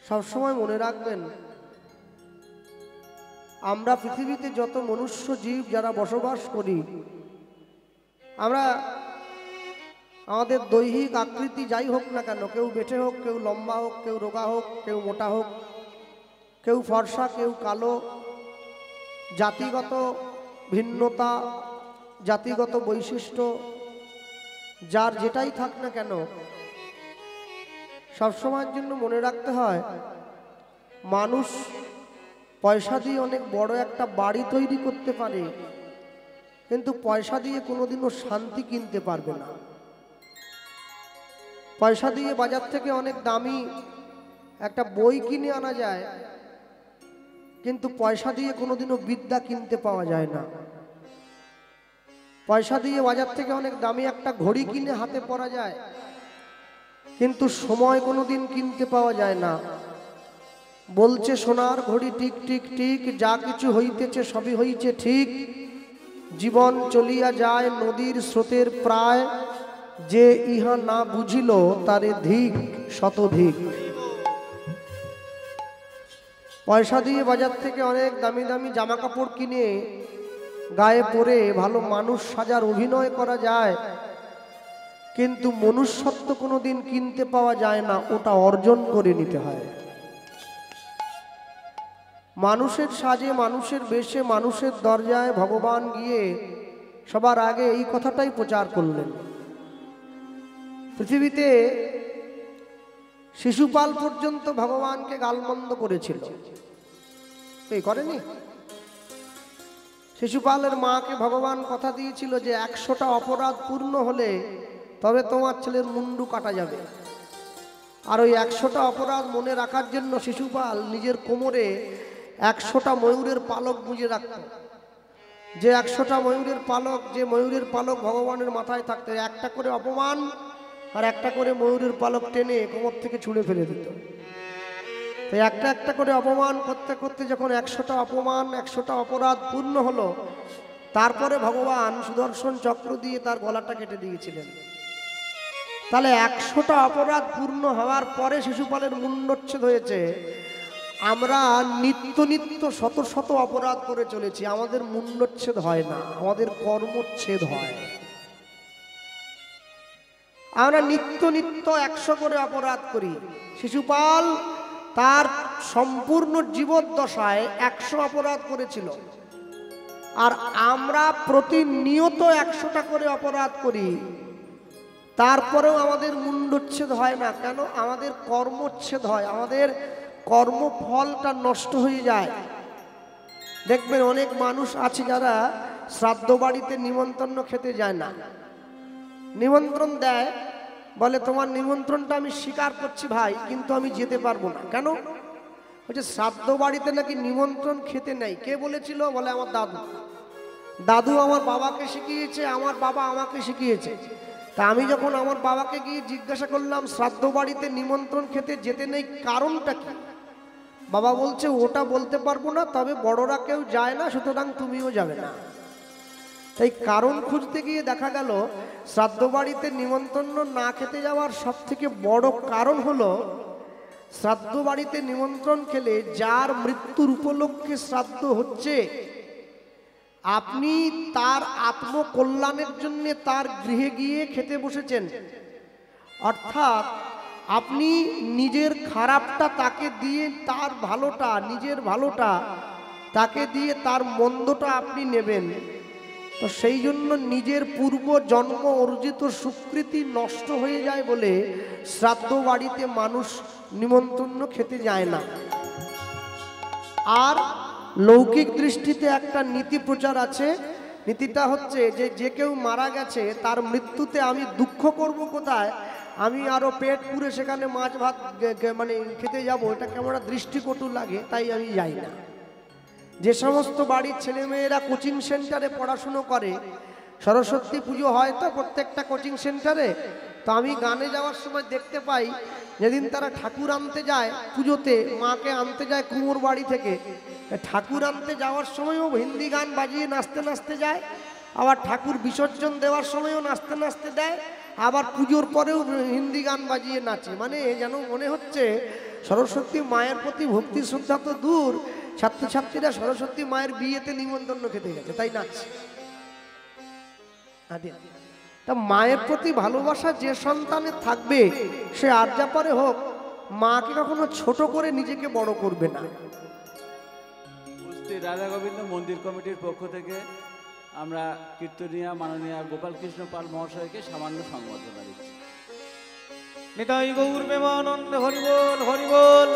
সবসময় মনে রাখবেন, আমরা পৃথিবীতে যত মনুষ্য জীব যারা বসবাস করি, আমরা আমাদের দৈহিক আকৃতি যাই হোক না কেন, কেউ বেঁটে হোক, কেউ লম্বা হোক, কেউ রোগা হোক, কেউ মোটা হোক, কেউ ফর্সা, কেউ কালো, জাতিগত ভিন্নতা, জাতিগত বৈশিষ্ট্য যার যেটাই থাক না কেন, সবসময়ের জন্য মনে রাখতে হয়, মানুষ পয়সা দিয়ে অনেক বড় একটা বাড়ি তৈরি করতে পারে, কিন্তু পয়সা দিয়ে কোনোদিনও শান্তি কিনতে পারবে না। পয়সা দিয়ে বাজার থেকে অনেক দামি একটা বই কিনে আনা যায়, কিন্তু পয়সা দিয়ে কোনোদিনও বিদ্যা কিনতে পাওয়া যায় না। পয়সা দিয়ে বাজার থেকে অনেক দামি একটা ঘড়ি কিনে হাতে পরা যায়, কিন্তু সময় কোনোদিন কিনতে পাওয়া যায় না। বলছে সোনার ঘড়ি টিক টিক টিক, যা কিছু হইতেছে সবই হইছে ঠিক, জীবন চলিয়া যায় নদীর স্রোতের প্রায়, যে ইহা না বুঝিল তারে ধিক শতধিক। পয়সা দিয়ে বাজার থেকে অনেক দামি দামি জামা কাপড় কিনে গায়ে পরে ভালো মানুষ সাজার অভিনয় করা যায়, কিন্তু মনুষ্যত্ব কোনোদিন কিনতে পাওয়া যায় না, ওটা অর্জন করে নিতে হয়। মানুষের সাজে, মানুষের বেশে, মানুষের দরজায় ভগবান গিয়ে সবার আগে এই কথাটাই প্রচার করলেন। পৃথিবীতে শিশুপাল পর্যন্ত ভগবানকে গালমন্দ করেছিল, এই করেনি? শিশুপালের মাকে ভগবান কথা দিয়েছিল যে 100টা অপরাধ পূর্ণ হলে তবে তোমার ছেলের মুন্ডু কাটা যাবে। আর ওই 100টা অপরাধ মনে রাখার জন্য শিশুপাল নিজের কোমরে 100টা ময়ূরের পালক গুঁজে রাখত। যে 100টা ময়ূরের পালক, যে ময়ূরের পালক ভগবানের মাথায় থাকতো, একটা করে অপমান আর একটা করে ময়ূরের পালক টেনে কোমর থেকে ছুঁড়ে ফেলে দিত। তাই একটা একটা করে অপমান করতে করতে যখন 100টা অপমান, 100টা অপরাধ পূর্ণ হলো, তারপরে ভগবান সুদর্শন চক্র দিয়ে তার গলাটা কেটে দিয়েছিলেন। তাহলে 100টা অপরাধ পূর্ণ হওয়ার পরে শিশুপালের মুণ্ডচ্ছেদ হয়েছে। আমরা নিত্য নিত্য শত শত অপরাধ করে চলেছি, আমাদের মুণ্ডচ্ছেদ হয় না, আমাদের কর্মচ্ছেদ হয়। আমরা নিত্য নিত্য 100 করে অপরাধ করি। শিশুপাল তার সম্পূর্ণ জীবদ্দশায় 100 অপরাধ করেছিল, আর আমরা প্রতিনিয়ত 100টা করে অপরাধ করি, তারপরেও আমাদের মুণ্ডচ্ছেদ হয় না। কেন? আমাদের কর্মচ্ছেদ হয়, আমাদের কর্মফলটা নষ্ট হয়ে যায়। দেখবেন অনেক মানুষ আছে যারা শ্রাদ্ধ বাড়িতে নিমন্ত্রণ খেতে যায় না, নিমন্ত্রণ দেয়, বলে তোমার নিমন্ত্রণটা আমি স্বীকার করছি ভাই, কিন্তু আমি যেতে পারবো না। কেন? বলছে শ্রাদ্ধ বাড়িতে নাকি নিমন্ত্রণ খেতে নেই। কে বলেছিল? বলে আমার দাদু। দাদু আমার বাবাকে শিখিয়েছে, আমার বাবা আমাকে শিখিয়েছে। তা আমি যখন আমার বাবাকে গিয়ে জিজ্ঞাসা করলাম শ্রাদ্ধ বাড়িতে নিমন্ত্রণ খেতে যেতে নেই, কারণটা কি? বাবা বলছে ওটা বলতে পারবো না, তবে বড়রা কেউ যায় না, সুতরাং তুমিও যাবে না। তাই কারণ খুঁজতে গিয়ে দেখা গেল শ্রাদ্ধ বাড়িতে নিমন্ত্রণ না খেতে যাওয়ার সব থেকে বড় কারণ হলো, শ্রাদ্ধ বাড়িতে নিমন্ত্রণ খেলে যার মৃত্যুর উপলক্ষে শ্রাদ্ধ হচ্ছে, আপনি তার আত্মকল্যাণের জন্য তার গৃহে গিয়ে খেতে বসেছেন। অর্থাৎ আপনি নিজের খারাপটা তাকে দিয়ে তার ভালোটা, নিজের ভালোটা তাকে দিয়ে তার মন্দটা আপনি নেবেন। তো সেই জন্য নিজের পূর্ব জন্ম অর্জিত সুকৃতি নষ্ট হয়ে যায় বলে শ্রাদ্ধ বাড়িতে মানুষ নিমন্ত্রণ খেতে যায় না। আর লৌকিক দৃষ্টিতে একটা নীতি প্রচার আছে। নীতিটা হচ্ছে যে যে কেউ মারা গেছে তার মৃত্যুতে আমি দুঃখ করব কোথায়, আমি আরো পেট পুরে সেখানে মাছ ভাত মানে খেতে যাব, এটা কেমন দৃষ্টিকটু লাগে, তাই আমি যাই না। যে সমস্ত বাড়ির ছেলেমেয়েরা কোচিং সেন্টারে পড়াশুনো করে, সরস্বতী পুজো হয় তো প্রত্যেকটা কোচিং সেন্টারে, তো আমি গানে যাওয়ার সময় দেখতে পাই যেদিন তারা ঠাকুর আনতে যায় পুজোতে, মাকে আনতে যায় কুমোর বাড়ি থেকে, ঠাকুর আনতে যাওয়ার সময়ও হিন্দি গান বাজিয়ে নাচতে নাচতে যায়, আবার ঠাকুর বিসর্জন দেওয়ার সময়ও নাচতে নাচতে দেয়, আবার পুজোর পরেও হিন্দি গান বাজিয়ে নাচে। মানে যেন মনে হচ্ছে সরস্বতী মায়ের প্রতি ভক্তি শ্রদ্ধা তো দূর, ছাত্রছাত্রীরা সরস্বতী মায়ের বিয়েতে নিমন্ত্রণ খেতে গেছে, তাই না? তা মায়ের প্রতি ভালোবাসা যে সন্তানের থাকবে সে আর যা পারে হোক, মাকে কখনো ছোট করে নিজেকে বড় করবে না। রাধা গোবিন্দ মন্দির কমিটির পক্ষ থেকে আমরা কীর্তনিয়া মাননীয় গোপালকৃষ্ণ পাল মহাশয়কে সামান্য সংবর্ধনা দিচ্ছি। নিতাই গৌর প্রেমানন্দ, হরিবোল হরিবোল।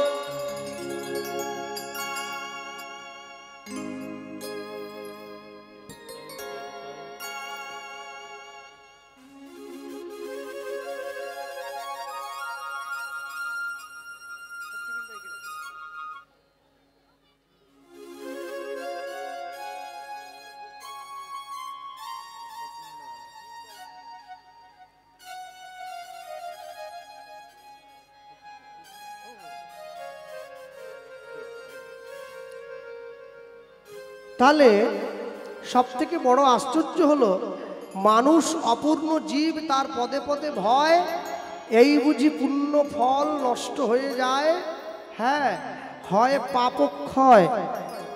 তাহলে সব থেকে বড় আশ্চর্য হলো, মানুষ অপূর্ণ জীব, তার পদে পদে ভয়, এই বুঝি পুণ্য ফল নষ্ট হয়ে যায়। হ্যাঁ, হয় পাপক্ষয়,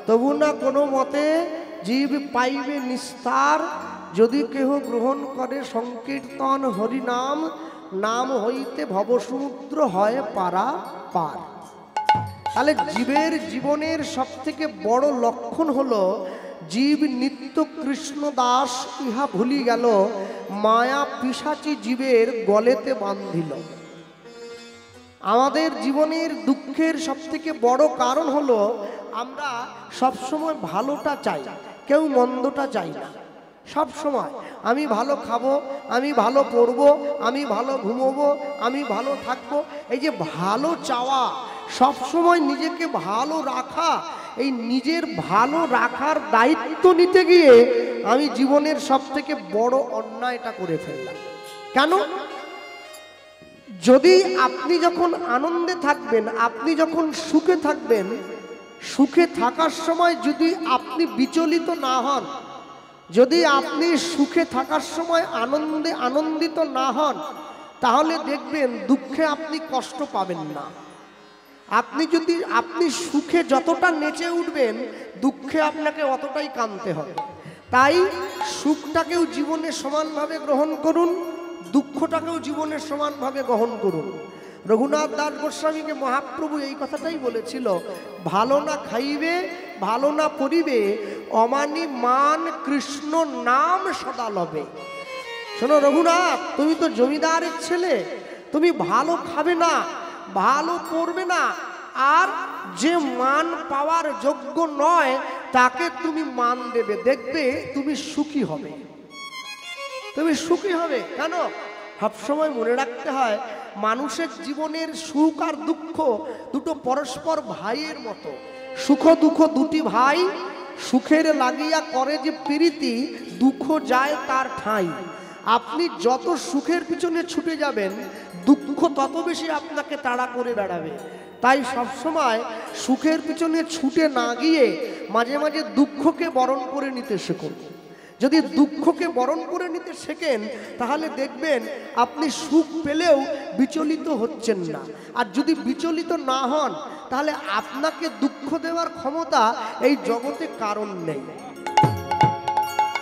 তবু না কোনো মতে জীব পাইবে নিস্তার, যদি কেহ গ্রহণ করে সংকীর্তন হরিনাম, নাম হইতে ভবসমুদ্র হয় পারা পার। তাহলে জীবের জীবনের সব থেকে বড় লক্ষণ হলো, জীব নিত্য কৃষ্ণ দাস ইহা ভুলি গেল, মায়া পিশাচি জীবের গলেতে বান্ধিল। আমাদের জীবনের দুঃখের সব থেকে বড় কারণ হলো, আমরা সবসময় ভালোটা চাই, কেউ মন্দটা চাই না। সব সময় আমি ভালো খাবো, আমি ভালো পড়বো, আমি ভালো ঘুমোবো, আমি ভালো থাকবো, এই যে ভালো চাওয়া, সব সময় নিজেকে ভালো রাখা, এই নিজের ভালো রাখার দায়িত্ব নিতে গিয়ে আমি জীবনের সব থেকে বড় অন্যায়টা করে ফেললাম। কেন? যদি আপনি যখন আনন্দে থাকবেন, আপনি যখন সুখে থাকবেন, সুখে থাকার সময় যদি আপনি বিচলিত না হন, যদি আপনি সুখে থাকার সময় আনন্দিত না হন, তাহলে দেখবেন দুঃখে আপনি কষ্ট পাবেন না। আপনি সুখে যতটা নেচে উঠবেন, দুঃখে আপনাকে অতটাই কাঁদতে হবে। তাই সুখটাকেও জীবনে সমানভাবে গ্রহণ করুন, দুঃখটাকেও জীবনের সমানভাবে গ্রহণ করুন। রঘুনাথ দাস গোস্বামীকে মহাপ্রভু এই কথাটাই বলেছিল, ভালো না খাইবে, ভালো না পরিবে, অমানি মান কৃষ্ণ নাম সদা লবে। শোনো রঘুনাথ, তুমি তো জমিদারের ছেলে, তুমি ভালো খাবে না, ভালো পড়বে না, আর যে মান পাওয়ার যোগ্য নয় তাকে তুমি মান দেবে, দেখবে তুমি সুখী হবে, তুমি সুখী হবে। কেন? সবসময় মনে রাখতে হয়, মানুষের জীবনের সুখ আর দুঃখ দুটো পরস্পর ভাইয়ের মতো। সুখ দুঃখ দুটি ভাই, সুখের লাগিয়া করে যে প্রীতি, দুঃখ যায় তার ঠাঁই। আপনি যত সুখের পিছনে ছুটে যাবেন, দুঃখ তত বেশি আপনাকে তাড়া করে বেড়াবে। তাই সবসময় সুখের পিছনে ছুটে না গিয়ে মাঝে মাঝে দুঃখকে বরণ করে নিতে শেখুন। যদি দুঃখকে বরণ করে নিতে শেখেন, তাহলে দেখবেন আপনি সুখ পেলেও বিচলিত হচ্ছেন না। আর যদি বিচলিত না হন, তাহলে আপনাকে দুঃখ দেওয়ার ক্ষমতা এই জগতে কারণ নেই।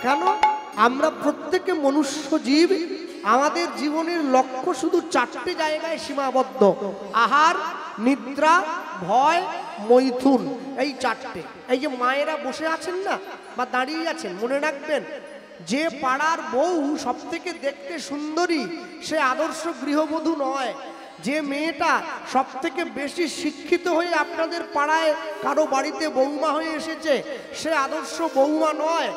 কেন? আমরা প্রত্যেকে মনুষ্য জীব, আমাদের জীবনের লক্ষ্য শুধু চারটে জায়গায় সীমাবদ্ধ: আহার, নিদ্রা, ভয়, মৈথুন। এই চারটে। এই যে মায়েরা বসে আছেন না, বা দাঁড়িয়ে আছেন, মনে রাখবেন, যে পাড়ার বউ সব থেকে দেখতে সুন্দরী সে আদর্শ গৃহবধূ নয়। যে মেয়েটা সব থেকে বেশি শিক্ষিত হয়ে আপনাদের পাড়ায় কারো বাড়িতে বৌমা হয়ে এসেছে সে আদর্শ বৌমা নয়।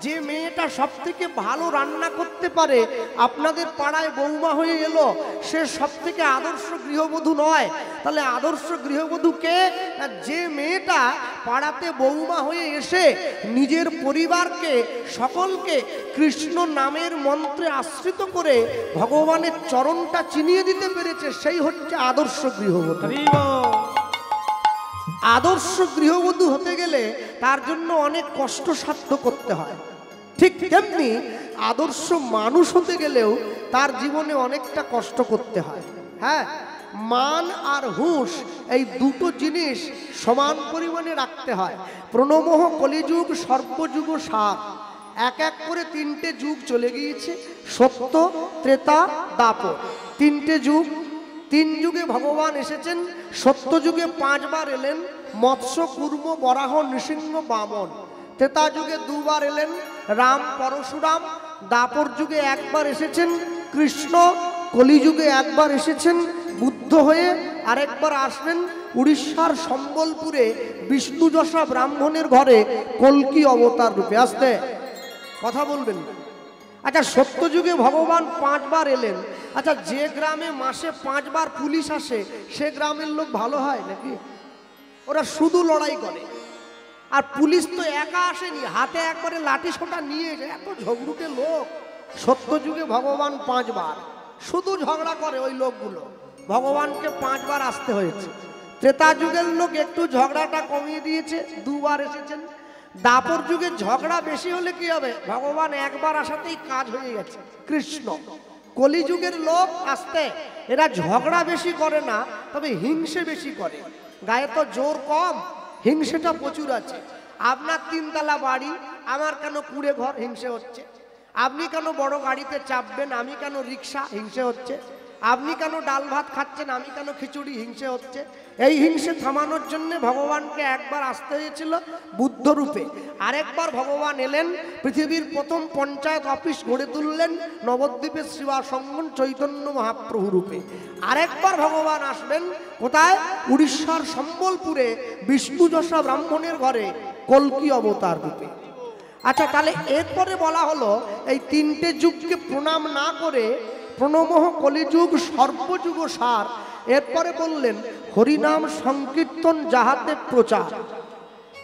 যে মেয়েটা সব থেকে ভালো রান্না করতে পারে আপনাদের পাড়ায় বৌমা হয়ে এলো, সে সব থেকে আদর্শ গৃহবধূ নয়। তাহলে আদর্শ গৃহবধূ কে? যে মেয়েটা পাড়াতে বৌমা হয়ে এসে নিজের পরিবারকে, সকলকে কৃষ্ণ নামের মন্ত্রে আশ্রিত করে ভগবানের চরণটা চিনিয়ে দিতে পেরেছে, সেই হচ্ছে আদর্শ গৃহবধূ। আদর্শ গৃহবধূ হতে গেলে তার জন্য অনেক কষ্ট সাধ্য করতে হয়। ঠিক তেমনি আদর্শ মানুষ হতে গেলেও তার জীবনে অনেকটা কষ্ট করতে হয়। হ্যাঁ, মান আর হুঁশ এই দুটো জিনিস সমান পরিমাণে রাখতে হয়। প্রণমোহ কলিযুগ সর্বযুগ সার, এক এক করে তিনটে যুগ চলে গিয়েছে, সত্য ত্রেতা দাপর, তিনটে যুগ। তিন যুগে ভগবান এসেছেন। সত্য যুগে 5 বার এলেন, মৎস্য কুর্ম বরাহ নৃসিংহ বামন। ত্রেতা যুগে 2 বার এলেন, রাম পরশুরাম। দাপর যুগে 1 বার এসেছেন কৃষ্ণ। কলিযুগে 1 বার এসেছেন বুদ্ধ হয়ে, আরেকবার আসবেন উড়িষ্যার সম্বলপুরে বিষ্ণুযশা ব্রাহ্মণের ঘরে কল্কি অবতার রূপে। আসতে কথা বলবেন। আচ্ছা, সত্যযুগে ভগবান 5 বার এলেন। আচ্ছা, যে গ্রামে মাসে 5 বার পুলিশ আসে সে গ্রামের লোক ভালো হয় নাকি? ওরা শুধু লড়াই করে। আর পুলিশ তো একা আসেনি, হাতে একবারে লাঠি সোটা নিয়ে এসে, এত ঝগড়ুটে লোক। সত্যযুগে ভগবান 5 বার শুধু ঝগড়া করে ওই লোকগুলো, ভগবানকে 5 বার আসতে হয়েছে। ত্রেতা যুগের লোক একটু ঝগড়াটা কমিয়ে দিয়েছে, 2 বার এসেছেন। দাপর যুগে ঝগড়া বেশি হলে কি হবে? ভগবান 1 বার আসাতেই কাজ হয়ে গেছে কৃষ্ণ। কলিযুগের লোক আসতে, এরা ঝগড়া বেশি করে না, তবে হিংসে বেশি করে। গায়ে তো জোর কম, হিংসেটা প্রচুর আছে। আপনার 3 তলা বাড়ি, আমার কেন কুড়ে ঘর, হিংসে হচ্ছে। আপনি কেন বড় গাড়িতে চাপবেন, আমি কেন রিক্সা, হিংসে হচ্ছে। আপনি কেন ডাল ভাত খাচ্ছেন, আমি কেন খিচুড়ি, হিংসে হচ্ছে। এই হিংসে থামানোর জন্য ভগবানকে 1 বার আসতে হয়েছিল বুদ্ধ রূপে। আরেকবার ভগবান এলেন, পৃথিবীর প্রথম পঞ্চায়েত অফিস গড়ে তুললেন নবদ্বীপে শ্রীবা সঙ্গন চৈতন্য মহাপ্রভু রূপে। আরেকবার ভগবান আসবেন কোথায়? উড়িষ্যার সম্বলপুরে বিষ্ণুযশা ব্রাহ্মণের ঘরে কল্কি অবতার রূপে। আচ্ছা, তাহলে এরপরে বলা হলো এই 3টে যুগকে প্রণাম না করে প্রণমোহ কলিযুগ সর্বযুগ সার। এরপরে বললেন হরিনাম সংকীর্তন যাহাতে প্রচার।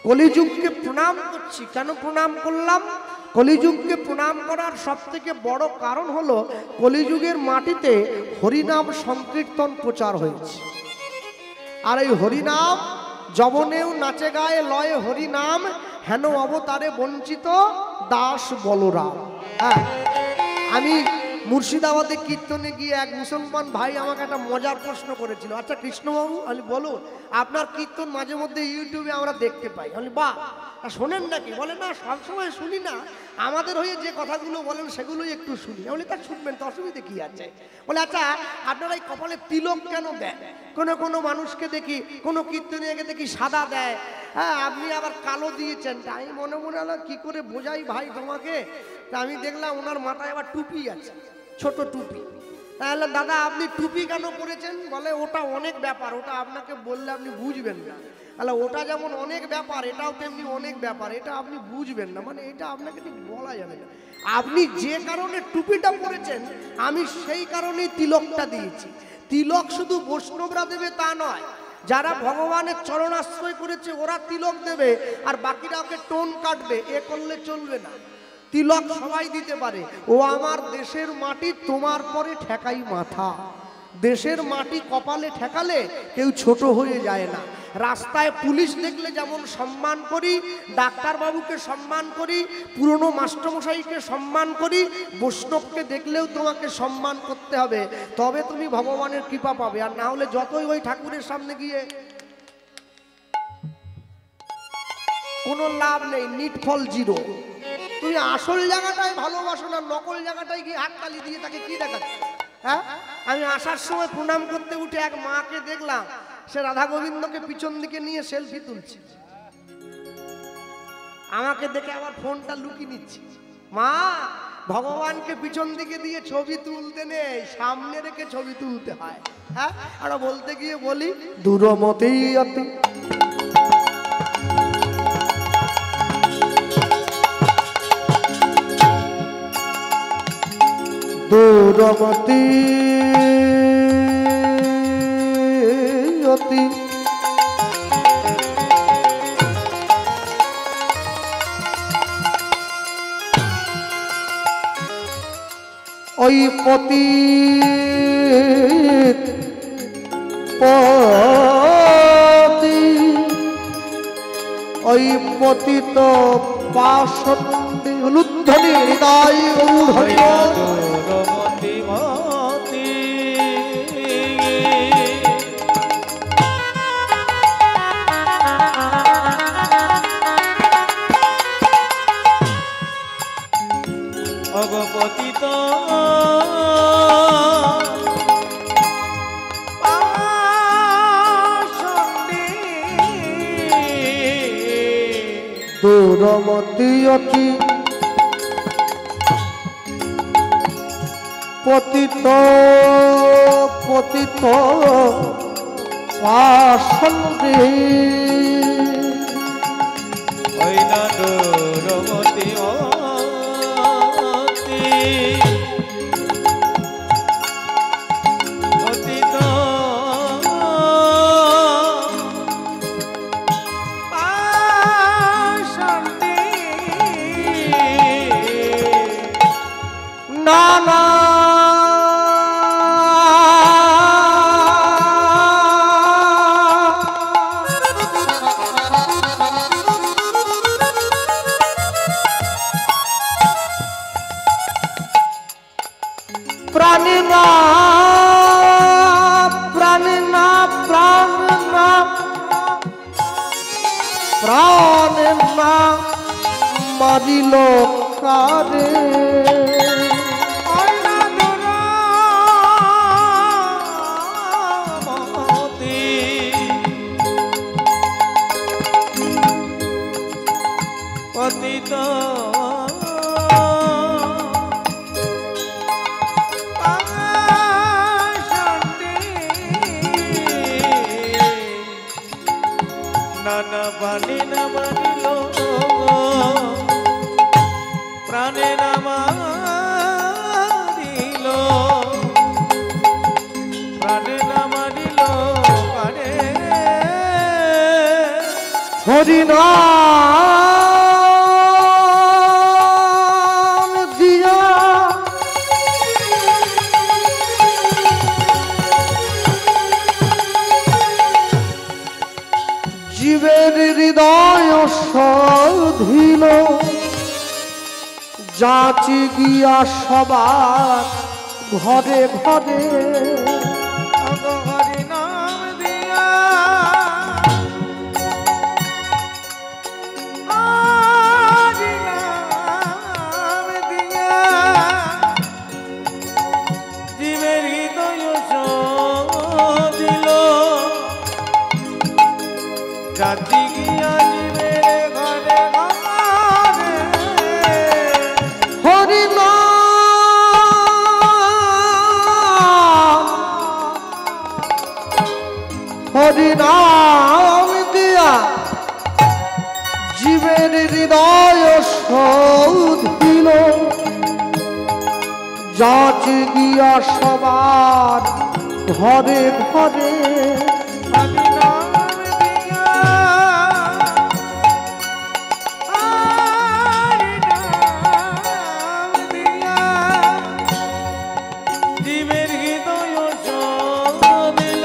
কলিযুগকে প্রণাম করছি, কেন প্রণাম করলাম? কলিযুগকে প্রণাম করার সব থেকে বড় কারণ হলো কলিযুগের মাটিতে হরিনাম সংকীর্তন প্রচার হয়েছে। আর এই হরিনাম যবনেও নাচে গায়ে লয়ে হরিনাম, হেন অবতারে বঞ্চিত দাস বলরাম। হ্যাঁ, আমি মুর্শিদাবাদে কীর্তনে গিয়ে এক মুসলমান ভাই আমাকে একটা মজার প্রশ্ন করেছিল, আচ্ছা কৃষ্ণবাবু, আমি বলুন আপনার কীর্তন মাঝে মধ্যে ইউটিউবে আমরা দেখতে পাই, আমি বাহ শোনেন নাকি? বলে না, সবসময় শুনি না, আমাদের হয়ে যে কথাগুলো বলেন সেগুলোই একটু শুনি। বলি তা শুনবেন তো, অসুবিধে কি আছে? বলে আচ্ছা আপনারা এই কপালে তিলক কেন দেন? কোনো মানুষকে দেখি, কোনো কীর্তনীয়কে দেখি সাদা দেয়, হ্যাঁ আপনি আবার কালো দিয়েছেন। আমি মনে মনে হলো কি করে বোঝাই ভাই তোমাকে। তা আমি দেখলাম ওনার মাথায় আবার টুপি আছে, ছোট টুপি। তাহলে দাদা আপনি টুপি কেন পরেছেন? বলে ওটা অনেক ব্যাপার, ওটা আপনাকে বললে আপনি বুঝবেন না। তাহলে ওটা যেমন অনেক ব্যাপার, এটাও তেমনি অনেক ব্যাপার, এটা আপনি বুঝবেন না, মানে এটা আপনাকে ঠিক বলা যাবে না। আপনি যে কারণে টুপিটা পরেছেন আমি সেই কারণেই তিলকটা দিয়েছি। তিলক শুধু বৈষ্ণবরা দেবে তা নয়, যারা ভগবানের চরণাশ্রয় করেছে ওরা তিলক দেবে, আর বাকিরা ওকে টোন কাটবে, এ করলে চলবে না। তিলক সবাই দিতে পারে। ও আমার দেশের মাটি তোমার পরে ঠেকাই মাথা। দেশের মাটি কপালে ঠেকালে কেউ ছোট হয়ে যায় না। রাস্তায় পুলিশ দেখলে যেমন সম্মান করি, ডাক্তারবাবুকে সম্মান করি, পুরনো মাস্টারমশাইকে সম্মান করি, বৈষ্ণবকে দেখলেও তোমাকে সম্মান করতে হবে, তবে তুমি ভগবানের কৃপা পাবে। আর না হলে যতই ওই ঠাকুরের সামনে গিয়ে কোনো লাভ নেই, নিটফল জিরো। তুমি আসল জায়গাটায় ভালোবাসো না, নকল জায়গাটায় গিয়ে হাততালি দিয়ে তাকে কি দেখাচ্ছে? হ্যাঁ, আমি আসার সময় প্রণাম করতে উঠে এক মাকে দেখলাম, সে রাধা গোবিন্দকে পিছন দিকে নিয়ে সেলফি তুলছে। আমাকে দেখে আবার ফোনটা লুকিয়ে নিচ্ছে। মা, ভগবানকে পিছন দিকে দিয়ে ছবি তুলতে নেই, সামনে রেখে ছবি তুলতে হয়। হ্যাঁ, আর বলতে গিয়ে বলি দূরমতেই অতি দূরমতি অতি ওই পতি পতি ওই পতিত পাশন্তি লুদ্ধনি হৃদয় দূরমতি অতি পতিত পতিত পাষাণ ওই না দূরমতি অতি পতিত পাষাণ নানা প্রাণিনা প্রাণিনা প্রাণিনা প্রাণিনা মারিল কারে পতিত নানা বাণী না মানিল প্রাণে না মানিল প্রাণে না মানিল প্রাণে হরিনাম দিয়া জীবের হৃদয় সধিল যাচি গিয়া সবার ঘরে ঘরে হরি নাম দিয়া হরি নাম দিয়া জীবের হৃদয় দিল জাতি গিয়া জীবের ঘরে ঘরে হরিনাম দিয়া জীবের হৃদয় সৌধিল যাচ গিয়া সবার ঘরে ঘরে হরি নাম দিয়া হরি নাম দিয়া জীবের হৃদয় দিল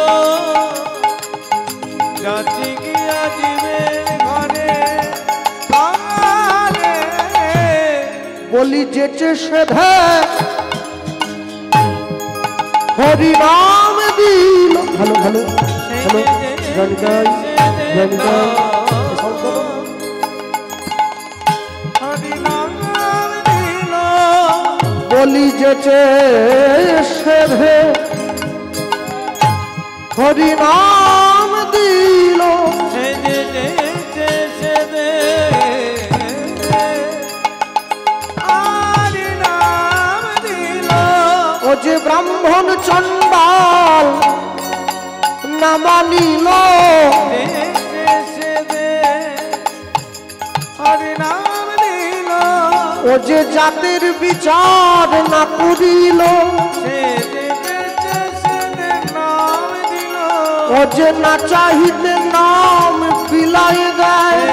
যাচ্ছি গিয়া জীবের ঘরে ঘরে বলি যেচে সেধে হরিনাম দিল ভালো ভালো ভালো জনকাই জনকাই হরি নাম দিল বলি যেচে সেধে হরিনাম দিল সে দে হরি নাম দিল ও যে ব্রাহ্মণ চণ্ডাল না মানিল হরি নাম দিল ও যে জাতের বিচার না করিল নাম দিল ও যে না চাহিতে নাম পিলাই দেয়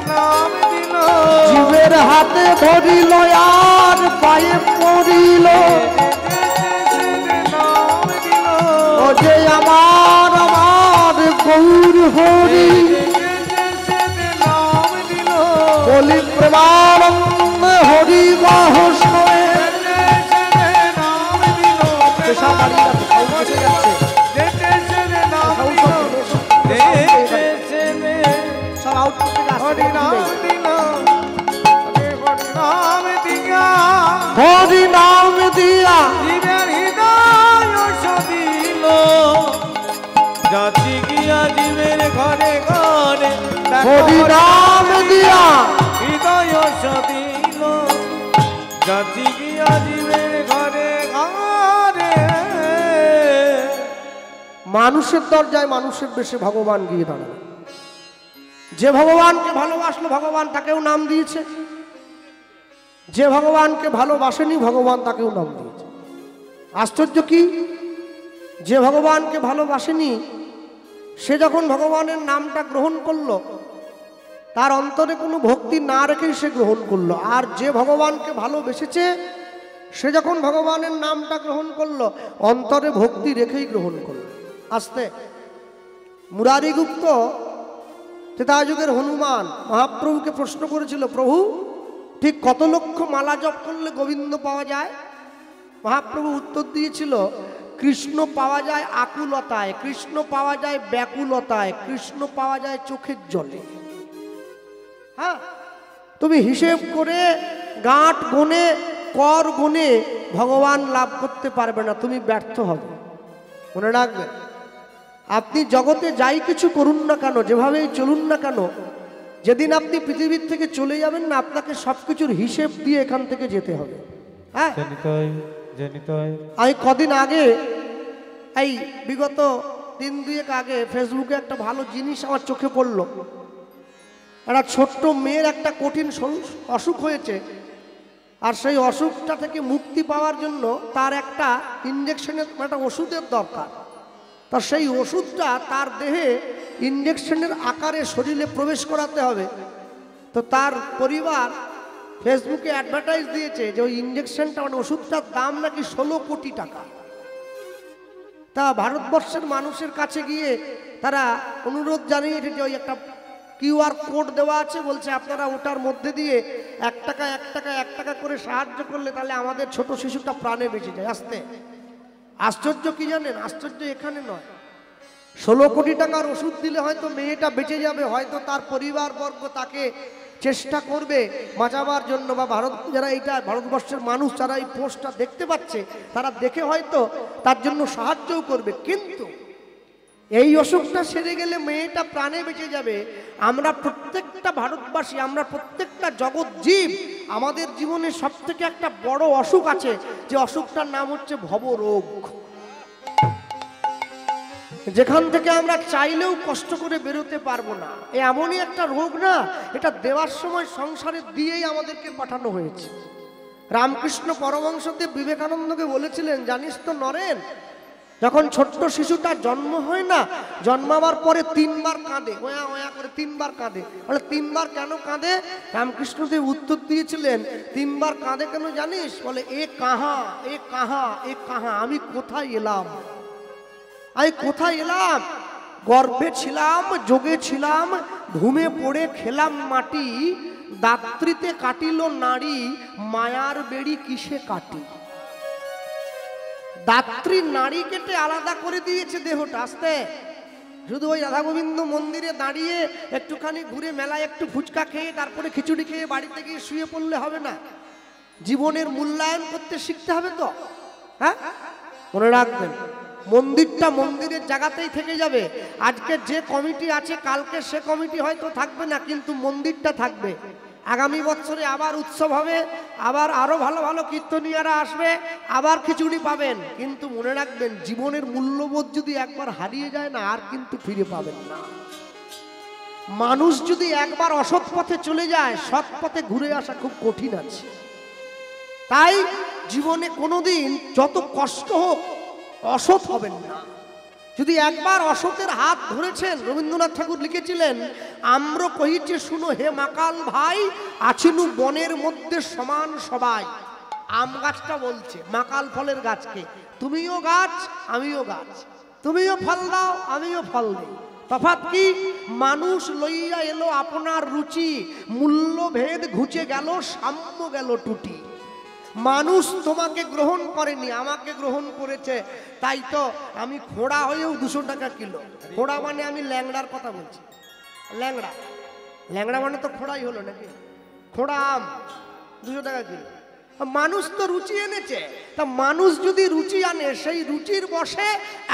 নাম দিল জীবের হাতে ধরিল আর পায়ে পড়িল নাম দিল ও যে আমার আমার গৌর হরি নাম দিল বলি প্রেমানন্দ হরি বাহসে নাম দিল পেশা বাড়ি যাচ্ছে, সাউন্ড এসে যাচ্ছে। নাম দিল সব আউটপুট থেকে আসছে। হরি নাম দিল হরি নাম দিয়া হরি নাম দিয়া জীবের হৃদয় সদিল যাচ্ছি গিয়া জীবের ঘরে ঘরে হরি নাম দিয়া হৃদয় সদিল যাচ্ছি গিয়া জীবের ঘরে ঘরে। মানুষের দরজায় মানুষের বেশে ভগবান গিয়ে দাঁড়ায়। যে ভগবানকে ভালোবাসলো ভগবান তাকেও নাম দিয়েছে, যে ভগবানকে ভালোবাসেনি ভগবান তাকেও নাম দিয়েছে। আশ্চর্য কি, যে ভগবানকে ভালোবাসেনি সে যখন ভগবানের নামটা গ্রহণ করলো তার অন্তরে কোনো ভক্তি না রেখেই সে গ্রহণ করলো, আর যে ভগবানকে ভালোবেসেছে সে যখন ভগবানের নামটা গ্রহণ করলো অন্তরে ভক্তি রেখেই গ্রহণ করলো। আস্তে মুরারি গুপ্ত ত্রেতাযুগের হনুমান মহাপ্রভুকে প্রশ্ন করেছিল, প্রভু ঠিক কত লক্ষ মালা জপ করলে গোবিন্দ পাওয়া যায়? মহাপ্রভু উত্তর দিয়েছিল, কৃষ্ণ পাওয়া যায় আকুলতায়, কৃষ্ণ পাওয়া যায় ব্যাকুলতায়, কৃষ্ণ পাওয়া যায় চোখের জলে। হ্যাঁ, তুমি হিসেব করে গাঁট গুনে কর গুনে ভগবান লাভ করতে পারবে না, তুমি ব্যর্থ হবে। মনে রাখবেন, আপনি জগতে যাই কিছু করুন না কেন, যেভাবেই চলুন না কেন, যেদিন আপনি পৃথিবীর থেকে চলে যাবেন না আপনাকে সবকিছুর হিসেব দিয়ে এখান থেকে যেতে হবে। হ্যাঁ, আমি কদিন আগে এই বিগত দিন দুয়েক আগে ফেসবুকে একটা ভালো জিনিস আমার চোখে পড়লো। একটা ছোট্ট মেয়ের একটা কঠিন অসুখ হয়েছে, আর সেই অসুখটা থেকে মুক্তি পাওয়ার জন্য তার একটা ইঞ্জেকশনের একটা ওষুধের দরকার। তা সেই ওষুধটা তার দেহে ইঞ্জেকশনের আকারে শরীরে প্রবেশ করাতে হবে। তো তার পরিবার ফেসবুকে অ্যাডভার্টাইজ দিয়েছে যে ওই ইঞ্জেকশনটা মানে ওষুধটার দাম নাকি 16 কোটি টাকা। তা ভারতবর্ষের মানুষের কাছে গিয়ে তারা অনুরোধ জানিয়েছে যে ওই একটা QR কোড দেওয়া আছে, বলছে আপনারা ওটার মধ্যে দিয়ে 1 টাকা 1 টাকা 1 টাকা করে সাহায্য করলে তাহলে আমাদের ছোট শিশুটা প্রাণে বেঁচে যায়। আসতে আশ্চর্য কি জানেন, আশ্চর্য এখানে নয়, 16 কোটি টাকার ওষুধ দিলে হয়তো মেয়েটা বেঁচে যাবে, হয়তো তার পরিবারবর্গ তাকে চেষ্টা করবে বাঁচাবার জন্য, বা যারা এইটা ভারতবর্ষের মানুষ যারা এই পোস্টটা দেখতে পাচ্ছে তারা দেখে হয়তো তার জন্য সাহায্যও করবে। কিন্তু এই অসুখটা সেরে গেলে মেয়েটা প্রাণে বেঁচে যাবে। আমরা প্রত্যেকটা ভারতবাসী, আমরা প্রত্যেকটা জগৎ জীব, আমাদের জীবনে সব থেকে একটা বড় অসুখ আছে, যে অসুখটার নাম হচ্ছে ভবরোগ। যেখান থেকে আমরা চাইলেও কষ্ট করে বেরোতে পারবো না। এমনই একটা রোগ না, এটা দেওয়ার সময় সংসারে দিয়েই আমাদেরকে পাঠানো হয়েছে। রামকৃষ্ণ পরমহংসদেব বিবেকানন্দকে বলেছিলেন, জানিস তো নরেন, যখন ছোট্ট শিশুটা জন্ম হয় না, জন্মাবার পরে 3 বার কাঁদে, ওয়া ওয়া করে 3 বার কাঁদে। বলে 3 বার কেন কাঁদে? রামকৃষ্ণদেব উত্তর দিয়েছিলেন, 3 বার কাঁদে কেন জানিস? বলে এ কাহা, এ কাহা, এ কাহা, আমি কোথায় এলাম, আমি কোথায় এলাম? গর্ভে ছিলাম, যোগে ছিলাম, ঘুমে পড়ে খেলাম মাটি, দাত্রীতে কাটিল নারী, মায়ার বেড়ি কিসে কাটি। দাত্রী নারী কেটে আলাদা করে দিয়েছে দেহটা। আসতে শুধু ওই রাধা গোবিন্দ মন্দিরে দাঁড়িয়ে একটুখানি ঘুরে মেলায় একটু ফুচকা খেয়ে তারপরে খিচুড়ি খেয়ে বাড়িতে গিয়ে শুয়ে পড়লে হবে না, জীবনের মূল্যায়ন করতে শিখতে হবে তো। হ্যাঁ, মনে রাখবেন, মন্দিরটা মন্দিরের জায়গাতেই থেকে যাবে। আজকে যে কমিটি আছে কালকে সে কমিটি হয়তো থাকবে না, কিন্তু মন্দিরটা থাকবে। আগামী বছরে আবার উৎসব হবে, আবার আরো ভালো ভালো কীর্তনীয়ারা আসবে, আবার খিচুড়ি পাবেন। কিন্তু মনে রাখবেন, জীবনের মূল্যবোধ যদি একবার হারিয়ে যায় না, আর কিন্তু ফিরে পাবেন না। মানুষ যদি একবার অসৎ পথে চলে যায়, সৎ পথে ঘুরে আসা খুব কঠিন আছে। তাই জীবনে কোনোদিন যত কষ্ট হোক অসৎ হবেন না। যদি একবার অসতের হাত ধরেছেন, রবীন্দ্রনাথ ঠাকুর লিখেছিলেন, আম্র কহিছে শুনো হে মাকাল ভাই, আছিনু বনের মধ্যে সমান সবাই। আম গাছটা বলছে মাকাল ফলের গাছকে, তুমিও গাছ আমিও গাছ, তুমিও ফল দাও আমিও ফল দিই। তফাৎ কি? মানুষ লইয়া এলো আপনার রুচি, মূল্যভেদ ঘুচে গেল, সাম্য গেল টুটি। মানুষ তোমাকে গ্রহণ করেনি, আমাকে গ্রহণ করেছে। তাই তো আমি খোঁড়া হয়েও 200 টাকা কিলো। খোঁড়া মানে আমি ল্যাংড়ার কথা বলছি, ল্যাংড়া, ল্যাংড়া মানে তো খোঁড়াই হলো নাকি। খোঁড়া আম 200 টাকা কিলো। মানুষ তো রুচি এনেছে, তা মানুষ যদি রুচি আনে সেই রুচির বশে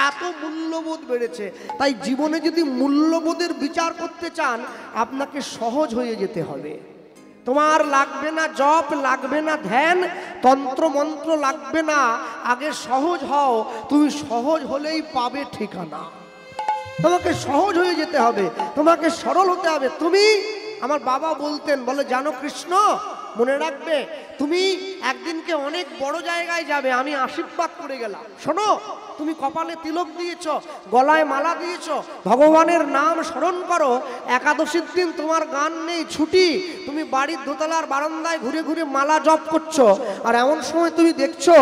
এত মূল্যবোধ বেড়েছে। তাই জীবনে যদি মূল্যবোধের বিচার করতে চান আপনাকে সহজ হয়ে যেতে হবে। তোমার লাগবে না জপ, লাগবে না ধ্যান, তন্ত্র মন্ত্র লাগবে না, আগে সহজ হও। তুমি সহজ হলেই পাবে ঠিকানা। তোমাকে সহজ হয়ে যেতে হবে, তোমাকে সরল হতে হবে। তুমি, আমার বাবা বলতেন, বলে জানো কৃষ্ণ, মনে রাখবে তুমি একদিনকে অনেক বড় জায়গায় যাবে, আমি আশীর্বাদ করে গেলাম। শোনো, তুমি কপালে তিলক দিয়েছ, গলায় মালা দিয়েছ, ভগবানের নাম স্মরণ করো, একাদশীর দিন তোমার গান নেই, ছুটি, তুমি বাড়ির দোতলার বারান্দায় ঘুরে ঘুরে মালা জপ করছো। আর এমন সময় তুমি দেখছো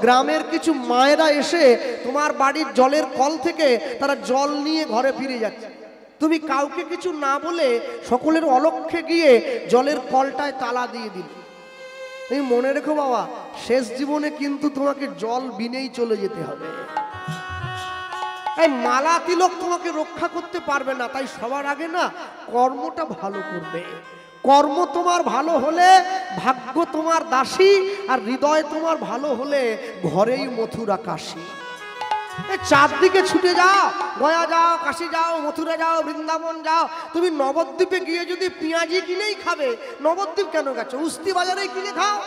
গ্রামের কিছু মায়েরা এসে তোমার বাড়ির জলের কল থেকে তারা জল নিয়ে ঘরে ফিরে যাচ্ছে। তুমি কাউকে কিছু না বলে সকলের অলক্ষ্যে গিয়ে জলের কলটায় তালা দিয়ে দিলে। তুমি মনে রেখো বাবা, শেষ জীবনে কিন্তু তোমাকে জল বিনেই চলে যেতে হবে। তাই মালা তিলক তোমাকে রক্ষা করতে পারবে না। তাই সবার আগে না কর্মটা ভালো করবে। কর্ম তোমার ভালো হলে ভাগ্য তোমার দাসী, আর হৃদয় তোমার ভালো হলে ঘরেই মথুরা কাশী। চারদিকে ছুটে যাও, গয়া যাও, কাশী যাও, মথুরা যাও, বৃন্দাবন যাও। তুমি নবদ্বীপে গিয়ে যদি পেঁয়াজি কিনেই খাবে, নবদ্বীপ কেন গেছো? উস্তি বাজারে কিনে খাও।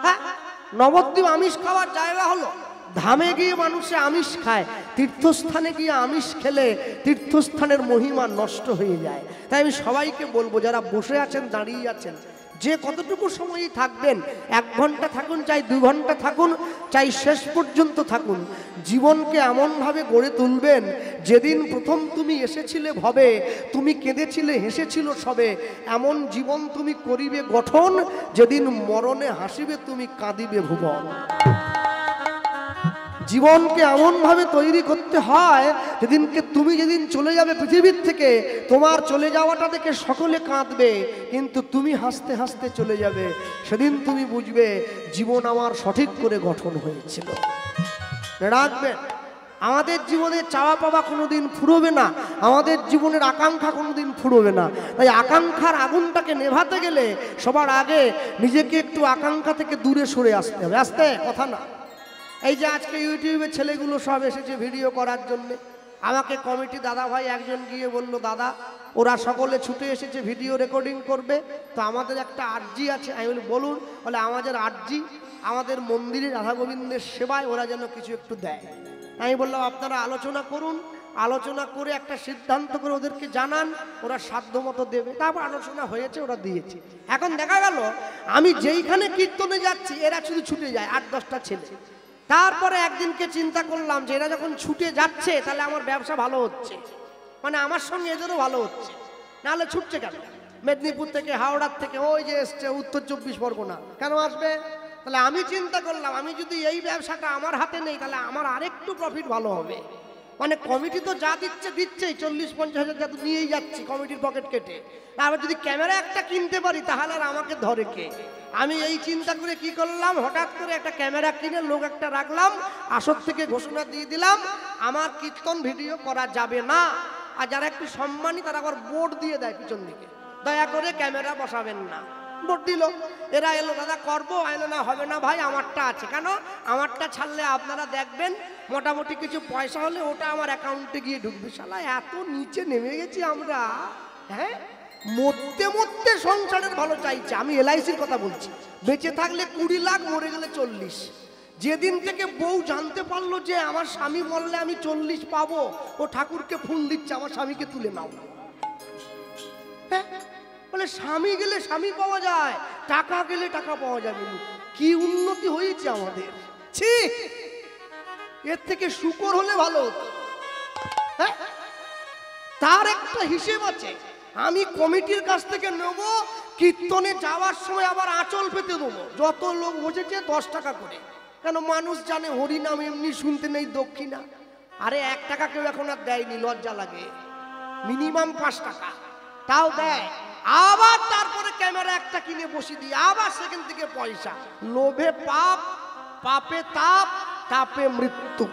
হ্যাঁ, নবদ্বীপ আমিষ খাওয়ার জায়গা হলো। ধামে গিয়ে মানুষে আমিষ খায়, তীর্থস্থানে গিয়ে আমিষ খেলে তীর্থস্থানের মহিমা নষ্ট হয়ে যায়। তাই আমি সবাইকে বলবো, যারা বসে আছেন, দাঁড়িয়ে আছেন, যে কতটুকু সময়ই থাকবেন, 1 ঘন্টা থাকুন, চাই 2 ঘন্টা থাকুন, চাই শেষ পর্যন্ত থাকুন, জীবনকে এমনভাবে গড়ে তুলবেন যেদিন প্রথম তুমি এসেছিলে ভবে, তুমি কেঁদেছিলে, হেসেছিল সবে, এমন জীবন তুমি করিবে গঠন, যেদিন মরণে হাসিবে তুমি, কাঁদিবে ভুবন। জীবনকে এমনভাবে তৈরি করতে হয় যেদিনকে তুমি, যেদিন চলে যাবে পৃথিবীর থেকে, তোমার চলে যাওয়াটা দেখে সকলে কাঁদবে, কিন্তু তুমি হাসতে হাসতে চলে যাবে। সেদিন তুমি বুঝবে জীবন আমার সঠিক করে গঠন হয়েছিল। রাখবেন, আমাদের জীবনে চাওয়া পাওয়া কোনোদিন ফুরোবে না, আমাদের জীবনের আকাঙ্ক্ষা কোনোদিন ফুরোবে না। তাই আকাঙ্ক্ষার আগুনটাকে নেভাতে গেলে সবার আগে নিজেকে একটু আকাঙ্ক্ষা থেকে দূরে সরে আসতে হবে। আসতে কথা না। এই যে আজকে ইউটিউবে ছেলেগুলো সব এসেছে ভিডিও করার জন্যে, আমাকে কমিটি দাদা ভাই একজন গিয়ে বলল, দাদা ওরা সকলে ছুটে এসেছে ভিডিও রেকর্ডিং করবে, তো আমাদের একটা আর্জি আছে। আমি বলি বলুন। বলে আমাদের আর্জি, আমাদের মন্দিরে রাধা গোবিন্দের সেবায় ওরা যেন কিছু একটু দেয়। আমি বললাম আপনারা আলোচনা করুন, আলোচনা করে একটা সিদ্ধান্ত করে ওদেরকে জানান, ওরা সাধ্য মতো দেবে। তারপর আলোচনা হয়েছে, ওরা দিয়েছে। এখন দেখা গেল আমি যেইখানে কীর্তনে যাচ্ছি এরা শুধু ছুটে যায়, 8-10টা ছেলে। তারপরে একদিনকে চিন্তা করলাম যে এরা যখন ছুটে যাচ্ছে তাহলে আমার ব্যবসা ভালো হচ্ছে, মানে আমার সঙ্গে এদেরও ভালো হচ্ছে, নাহলে ছুটছে কেন? মেদিনীপুর থেকে, হাওড়ার থেকে, ওই যে এসছে উত্তর 24 পরগনা, কেন আসবে? তাহলে আমি চিন্তা করলাম আমি যদি এই ব্যবসাটা আমার হাতে নেই তাহলে আমার আরেকটু প্রফিট ভালো হবে। মানে কমিটি তো যা দিচ্ছে দিচ্ছেই, 40-50 হাজার যা নিয়েই যাচ্ছি কমিটির পকেট কেটে। আবার যদি ক্যামেরা একটা কিনতে পারি তাহলে আর আমাকে ধরে কে? আমি এই চিন্তা করে কি করলাম, হঠাৎ করে একটা ক্যামেরা কিনে লোক একটা রাখলাম, আসর থেকে ঘোষণা দিয়ে দিলাম আমার কীর্তন ভিডিও করা যাবে না। আর যারা একটু সম্মানী তারা আবার বোর্ড দিয়ে দেয় পিছন দিকে, দয়া করে ক্যামেরা বসাবেন না। বোর্ড দিল, এরা এলো, দাদা করবো, এলো না, হবে না ভাই, আমারটা আছে। কেন? আমারটা ছাড়লে আপনারা দেখবেন মোটামুটি কিছু পয়সা হলে ওটা আমার অ্যাকাউন্টে গিয়ে ঢুকবে। শালা এত নিচে নেমে গেছি আমরা। হ্যাঁ, মরতে মরতে সংসারের ভালো চাইছে। আমি LICর কথা বলছি, বেঁচে থাকলে 20 লাখ, মরে গেলে 40। যেদিন থেকে বউ জানতে পারলো যে আমার স্বামী মরলে আমি 40 পাবো, ও ঠাকুরকে ফুল দিচ্ছে আমার স্বামীকে তুলে নাও। হ্যাঁ, বলে স্বামী গেলে স্বামী পাওয়া যায়, টাকা গেলে টাকা পাওয়া যাবে। কি উন্নতি হয়েছে আমাদের! ছি, এর থেকে শুকর হলে ভালো হতো। হ্যাঁ, তার একটা হিসেব আছে। আমি কমিটির কাছ থেকে নেব, কীর্তনে যাওয়ার সময় আবার আঁচল পেতে দেবো। যত লোক বসেছে 10 টাকা করে। কেন? মানুষ জানে হরিনাম এমনি শুনতে নেই দক্ষিণা। আরে 1 টাকা কেউ এখন আর দেয়নি, লজ্জা লাগে। মিনিমাম 5 টাকা তাও দেয়। আবার তারপরে ক্যামেরা একটা কিনে বসিয়ে দিই, আবার সেখান থেকে পয়সা। লোভে পাপ, পাপে তাপ, তাপে মৃত্যু।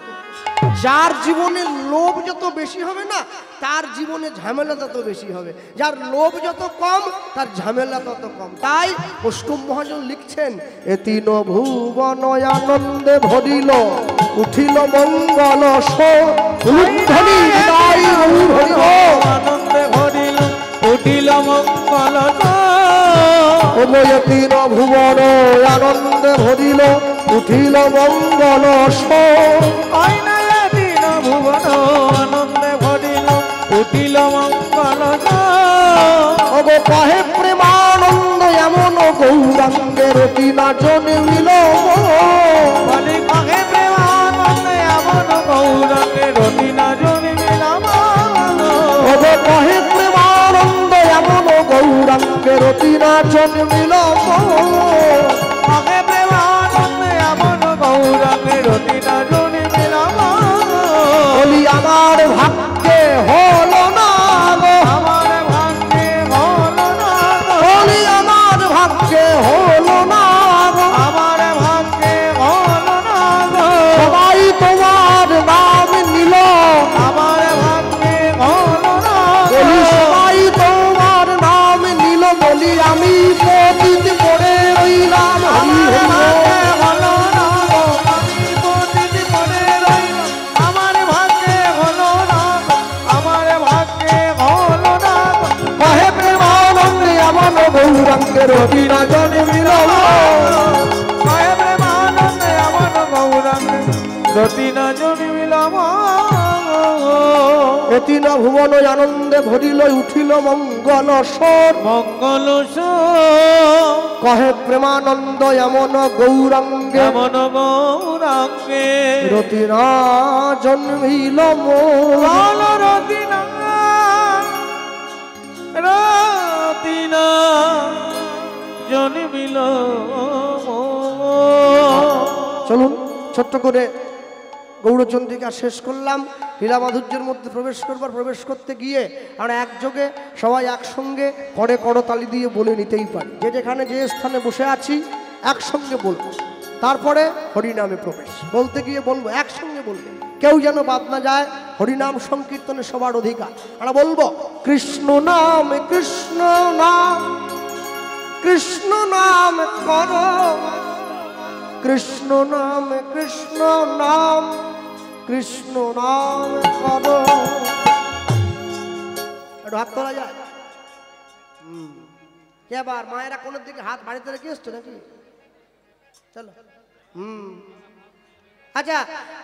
যার জীবনে লোভ যত বেশি হবে না, তার জীবনে ঝামেলা তত বেশি হবে। যার লোভ যত কম, তার ঝামেলা তত কম। তাই অষ্টম মহাজন লিখছেন, এ তিন ভুবন আনন্দে ভরিল, উঠিল মঙ্গল ধ্বনি, আনন্দে ভরিল উঠিল মঙ্গল। এ তিন ভুবন আনন্দে ভরিল, উঠিল মঙ্গল ভুবন আনন্দে ভরিল উঠিল মঙ্গল। কহে প্রেমানন্দ এমন গৌরাঙ্গের কিনা জন্মিল, কহে প্রেমানন্দ এমন গৌরাঙ্গের কিনা জন্মিল। কহে প্রেমানন্দ এমন গৌরাঙ্গের কিনা জন্মিল, কহে প্রেমানন্দ এমন গৌরাঙ্গের কিনা জন্মিল। বলি আমার ভাগ্যে হলো না গো, আমার ভাগ্যে হলো না, বলি আমার ভাগ্যে হলো না গো, আমার ভাগ্যে হলো না। সবাই তোমার নাম নিল, আমার ভাগ্যে হলো না। বলি সবাই তোমার নাম নিল, বলি আমি পতিত করে রইলাম। আমার ভাগ্যে হলো না, আমি পতিত করে রইলাম। আমার ভাগ্যে হলো না, আমার ভাগ্যে হলো না। কহে প্রেমানন্দে এমন গৌরাঙ্গের কিনা জন্মিল, কহে প্রেমানন্দে এমন গৌরাঙ্গের রতিনা জন্মিল। এতিন ভুবন আনন্দে ভরিল, উঠিল মঙ্গল স্বর, মঙ্গল কহে প্রেমানন্দ এমন গৌরাঙ্গে এমন গৌরাঙ্গে রতিনা জন্মিল লাল রতিনা, রতিনা জন্মিল। চলুন ছোট্ট করে গৌরচন্দ্রিকা শেষ করলাম। লীলা মাধুর্যের মধ্যে প্রবেশ করতে গিয়ে আমরা একযোগে সবাই একসঙ্গে করে করতালি দিয়ে বলে নিতেই পারি, যে যেখানে যে স্থানে বসে আছি একসঙ্গে বলবো, তারপরে হরিনামে প্রবেশ। বলতে গিয়ে বলবো, একসঙ্গে বলবো, কেউ যেন বাদ না যায়। হরিনাম সংকীর্তনে সবার অধিকার। আমরা বলবো, কৃষ্ণ নাম কৃষ্ণ নাম, কৃষ্ণ নাম করো, কৃষ্ণ নাম কৃষ্ণ নাম, কৃষ্ণ নাম করো। একটু হাত তোলা যায়? এবার মায়েরা কোনের দিকে হাত বাড়িতে রেখে এসছো নাকি? চলো। আচ্ছা,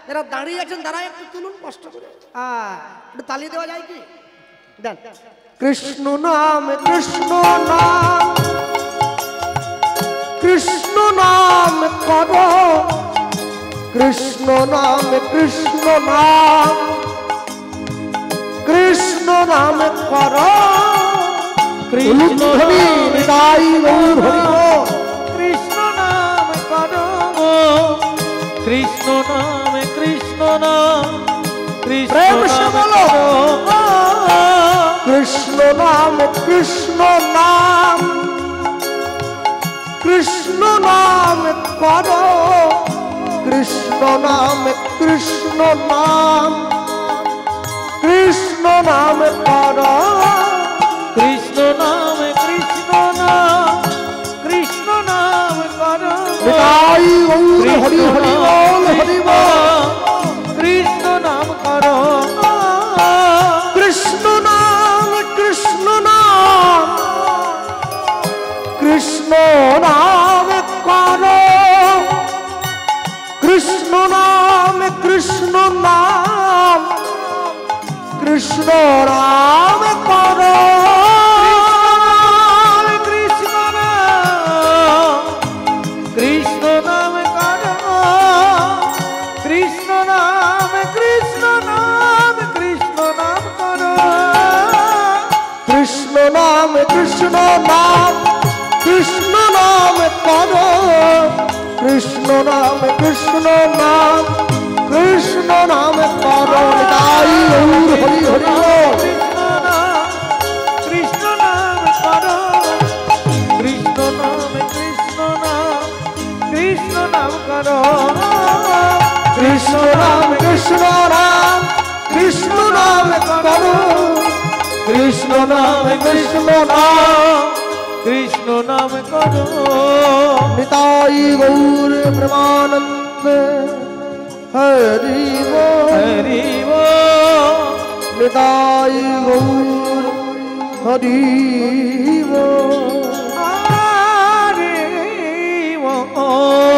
যারা দাঁড়িয়ে আছেন তারা একটু তুলুন কষ্ট করে। একটু তালি দেওয়া যায় কি? দেন। কৃষ্ণ নাম কৃষ্ণ নাম, কৃষ্ণ নাম করো, কৃষ্ণ নাম কৃষ্ণ নাম, কৃষ্ণ নাম করো। কৃষ্ণ হৃদয় গৌর হরি বল। কৃষ্ণ নাম করো, কৃষ্ণ নাম কৃষ্ণ নাম, প্রেম সে বলো। কৃষ্ণ নাম কৃষ্ণ নাম, কৃষ্ণ নাম করো, কৃষ্ণ নাম কৃষ্ণ নাম, কৃষ্ণ নাম করো। কৃষ্ণ নাম কৃষ্ণ নাম, কৃষ্ণ নাম করো। হৃদয় গৌর হরি হরি বল, হরি বল। কৃষ্ণ নাম করো, কৃষ্ণ নাম কৃষ্ণ নাম, কৃষ্ণ নাম করো, কৃষ্ণ নাম কৃষ্ণ নাম, কৃষ্ণ নাম করো। কৃষ্ণ নাম, কৃষ্ণ নাম করো, কৃষ্ণ নাম কৃষ্ণ নাম, কৃষ্ণ নাম করো। কৃষ্ণ নাম কৃষ্ণ নাম, কৃষ্ণ নাম করো, কৃষ্ণ নাম কৃষ্ণ নাম, কৃষ্ণ নাম করো। তাই গৌর হরি হরি বল। কৃষ্ণ নাম করো, কৃষ্ণ নাম কৃষ্ণ নাম, কৃষ্ণ নাম করো। করো কৃষ্ণ নাম কৃষ্ণ নাম কৃষ্ণ নাম করো নিতাই গৌর প্রেমানন্দ হরি বল হরি বল নিতাই গৌর হরি বল হরি বল